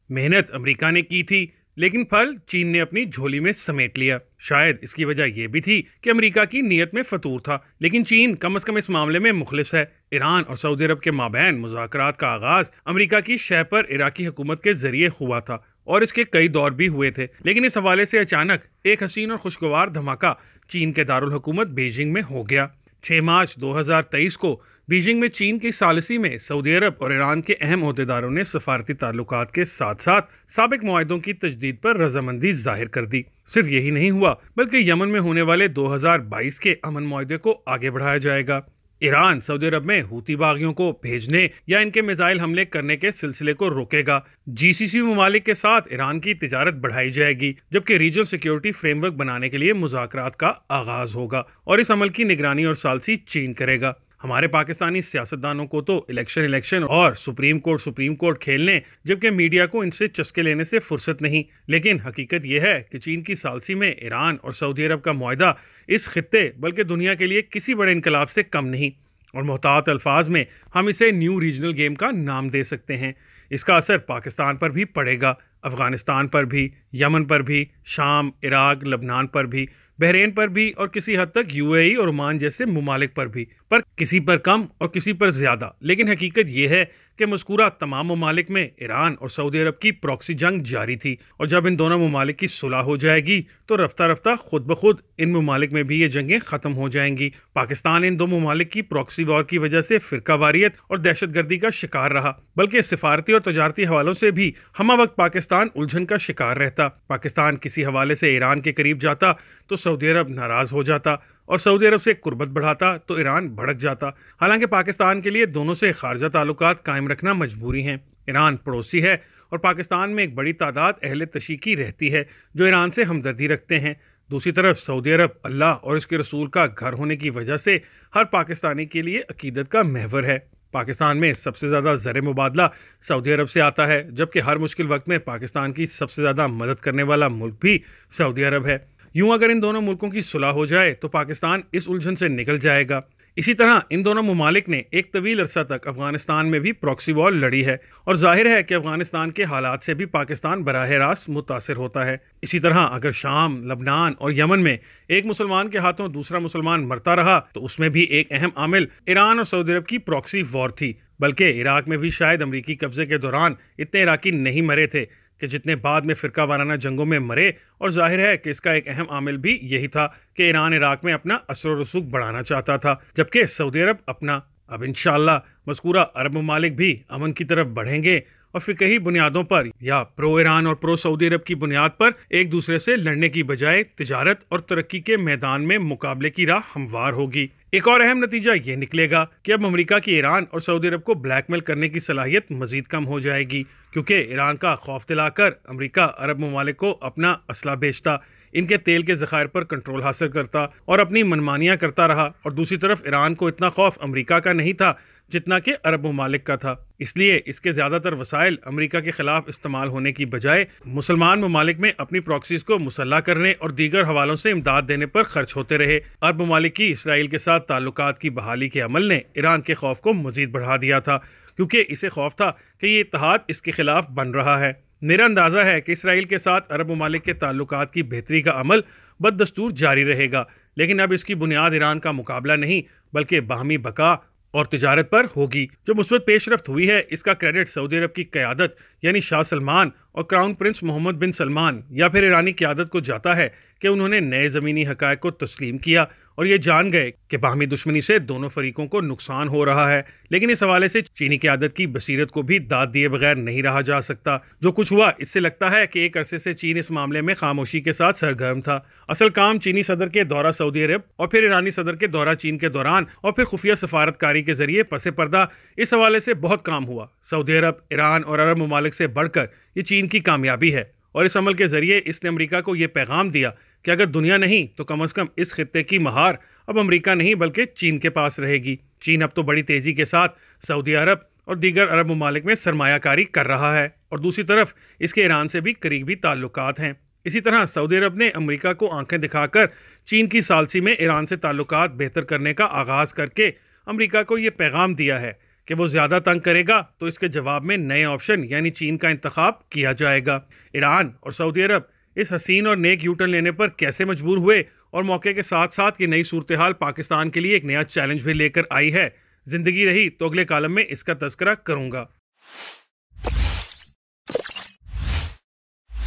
محنت امریکہ نے کی تھی، لیکن پھل چین نے اپنی جھولی میں سمیٹ لیا۔ شاید اس کی وجہ یہ بھی تھی کہ امریکہ کی نیت میں فطور تھا، لیکن چین کم از کم اس معاملے میں مخلص ہے۔ ایران اور سعودی عرب کے مابین مذاکرات کا آغاز امریکہ کی شہ پر عراقی حکومت کے ذریعے ہوا تھا، اور اس کے کئی دور بھی ہوئے تھے، لیکن اس حوالے سے اچانک ایک حسین اور خوشگوار دھماکہ چین کے دارالحکومت بیجنگ میں ہو گیا۔ 6 مارچ 2023 کو بیجنگ میں چین کی ثالثی میں سعودی عرب اور ایران کے اہم عہدیداروں نے سفارتی تعلقات کے ساتھ ساتھ سابق معاہدوں کی تجدید پر رضامندی ظاہر کر دی۔ صرف یہی نہیں ہوا، بلکہ یمن میں ہونے والے 2022 کے امن معاہدے کو آگے بڑھایا جائے گا۔ ایران سعودی عرب میں حوثی باغیوں کو بھیجنے یا ان کے میزائل حملے کرنے کے سلسلے کو روکے گا۔ GCC ممالک کے ساتھ ایران کی تجارت بڑھائی جائے گی، جبکہ ریجنل سیکیورٹی فریم ورک بنانے کے لیے مذاکرات کا آغاز ہوگا، اور اس عمل کی نگرانی اور ثالثی چین کرے گا۔ ہمارے پاکستانی سیاستدانوں کو تو الیکشن اور سپریم کورٹ کھیلنے، جبکہ میڈیا کو ان سے چسکے لینے سے فرصت نہیں۔ لیکن حقیقت یہ ہے کہ چین کی ثالثی میں ایران اور سعودی عرب کا معاہدہ اس خطے بلکہ دنیا کے لیے کسی بڑے انقلاب سے کم نہیں، اور محتاط الفاظ میں ہم اسے نیو ریجنل گیم کا نام دے سکتے ہیں۔ اس کا اثر پاکستان پر بھی پڑے گا، افغانستان پر بھی، یمن پر بھی، شام، عراق، لبنان پر بھی، بحرین پر بھی، اور کسی حد تک UAE اور عمان جیسے ممالک پر بھی، پر کسی پر کم اور کسی پر زیادہ۔ لیکن حقیقت یہ ہے کہ مذکورہ تمام ممالک میں ایران اور سعودی عرب کی پراکسی جنگ جاری تھی، اور جب ان دونوں ممالک کی صلح ہو جائے گی تو رفتہ رفتہ خود بخود ان ممالک میں بھی یہ جنگیں ختم ہو جائیں گی۔ پاکستان ان دو ممالک کی پراکسی وار کی وجہ سے فرقہ واریت اور دہشت گردی کا شکار رہا، بلکہ سفارتی اور تجارتی حوالوں سے بھی ہمہ وقت پاکستان الجھن کا شکار رہتا۔ پاکستان کسی حوالے سے ایران کے قریب جاتا تو سعودی عرب ناراض ہو جاتا، اور سعودی عرب سے قربت بڑھاتا تو ایران بھڑک جاتا۔ حالانکہ پاکستان کے لیے دونوں سے خارجہ تعلقات قائم رکھنا مجبوری ہیں۔ ایران پڑوسی ہے، اور پاکستان میں ایک بڑی تعداد اہل تشیکی رہتی ہے جو ایران سے ہمدردی رکھتے ہیں۔ دوسری طرف سعودی عرب اللہ اور اس کے رسول کا گھر ہونے کی وجہ سے ہر پاکستانی کے لیے عقیدت کا محور ہے۔ پاکستان میں سب سے زیادہ زر مبادلہ سعودی عرب سے آتا ہے، جبکہ ہر مشکل وقت میں پاکستان کی سب سے زیادہ مدد کرنے والا ملک بھی سعودی عرب ہے۔ یوں اگر ان دونوں ملکوں کی صلح ہو جائے تو پاکستان اس الجھن سے نکل جائے گا۔ اسی طرح ان دونوں ممالک نے ایک طویل عرصہ تک افغانستان میں بھی پراکسی وار لڑی ہے، اور ظاہر ہے کہ افغانستان کے حالات سے بھی پاکستان براہ راست متاثر ہوتا ہے۔ اسی طرح اگر شام، لبنان اور یمن میں ایک مسلمان کے ہاتھوں دوسرا مسلمان مرتا رہا تو اس میں بھی ایک اہم عامل ایران اور سعودی عرب کی پراکسی وار تھی، بلکہ عراق میں بھی شاید امریکی قبضے کے دوران اتنے عراقی نہیں مرے تھے کہ جتنے بعد میں فرقہ وارانہ جنگوں میں مرے، اور ظاہر ہے کہ اس کا ایک اہم عامل بھی یہی تھا کہ ایران عراق میں اپنا اثر و رسوخ بڑھانا چاہتا تھا، جبکہ سعودی عرب اپنا۔ اب انشاءاللہ مذکورہ عرب ممالک بھی امن کی طرف بڑھیں گے، اور فقہی بنیادوں پر یا پرو ایران اور پرو سعودی عرب کی بنیاد پر ایک دوسرے سے لڑنے کی بجائے تجارت اور ترقی کے میدان میں مقابلے کی راہ ہموار ہوگی۔ ایک اور اہم نتیجہ یہ نکلے گا کہ اب امریکہ کی ایران اور سعودی عرب کو بلیک میل کرنے کی صلاحیت مزید کم ہو جائے گی، کیونکہ ایران کا خوف دلا کر امریکہ عرب ممالک کو اپنا اسلحہ بیچتا، ان کے تیل کے ذخائر پر کنٹرول حاصل کرتا اور اپنی منمانیاں کرتا رہا، اور دوسری طرف ایران کو اتنا خوف امریکہ کا نہیں تھا جتنا کہ عرب ممالک کا تھا۔ اس لیے اس کے زیادہ تر وسائل امریکہ کے خلاف استعمال ہونے کی بجائے مسلمان ممالک میں اپنی پراکسیز کو مسلح کرنے اور دیگر حوالوں سے امداد دینے پر خرچ ہوتے رہے۔ عرب ممالک کی اسرائیل کے ساتھ تعلقات کی بحالی کے عمل نے ایران کے خوف کو مزید بڑھا دیا تھا، کیونکہ اسے خوف تھا کہ یہ اتحاد اس کے خلاف بن رہا ہے۔ میرا اندازہ ہے کہ اسرائیل کے ساتھ عرب ممالک کے تعلقات کی بہتری کا عمل بدستور جاری رہے گا، لیکن اب اس کی بنیاد ایران کا مقابلہ نہیں بلکہ باہمی بقا اور تجارت پر ہوگی۔ جو مثبت پیش رفت ہوئی ہے اس کا کریڈٹ سعودی عرب کی قیادت یعنی شاہ سلمان اور کراؤن پرنس محمد بن سلمان یا پھر ایرانی قیادت کو جاتا ہے کہ انہوں نے نئے زمینی حقائق کو تسلیم کیا اور یہ جان گئے کہ باہمی دشمنی سے دونوں فریقوں کو نقصان ہو رہا ہے۔ لیکن اس حوالے سے چینی قیادت کی بصیرت کو بھی داد دیے بغیر نہیں رہا جا سکتا۔ جو کچھ ہوا اس سے لگتا ہے کہ ایک عرصے سے چین اس معاملے میں خاموشی کے ساتھ سرگرم تھا۔ اصل کام چینی صدر کے دورہ سعودی عرب اور پھر ایرانی صدر کے دورہ چین کے دوران اور پھر خفیہ سفارتکاری کے ذریعے پس پردہ اس حوالے سے بہت کام ہوا۔ سعودی عرب، ایران اور عرب ممالک سے بڑھ کر یہ چین کی کامیابی ہے، اور اس عمل کے ذریعے اس نے امریکہ کو یہ پیغام دیا کہ اگر دنیا نہیں تو کم از کم اس خطے کی مہار اب امریکہ نہیں بلکہ چین کے پاس رہے گی۔ چین اب تو بڑی تیزی کے ساتھ سعودی عرب اور دیگر عرب ممالک میں سرمایہ کاری کر رہا ہے، اور دوسری طرف اس کے ایران سے بھی قریبی تعلقات ہیں۔ اسی طرح سعودی عرب نے امریکہ کو آنکھیں دکھا کر چین کی ثالثی میں ایران سے تعلقات بہتر کرنے کا آغاز کر کے امریکہ کو یہ پیغام دیا ہے کہ وہ زیادہ تنگ کرے گا تو اس کے جواب میں نئے آپشن یعنی چین کا انتخاب کیا جائے گا۔ ایران اور سعودی عرب اس حسین اور نیک یوٹرن لینے پر کیسے مجبور ہوئے اور موقع کے ساتھ ساتھ یہ نئی صورتحال پاکستان کے لیے ایک نیا چیلنج بھی لے کر آئی ہے، زندگی رہی تو اگلے کالم میں اس کا تذکرہ کروں گا۔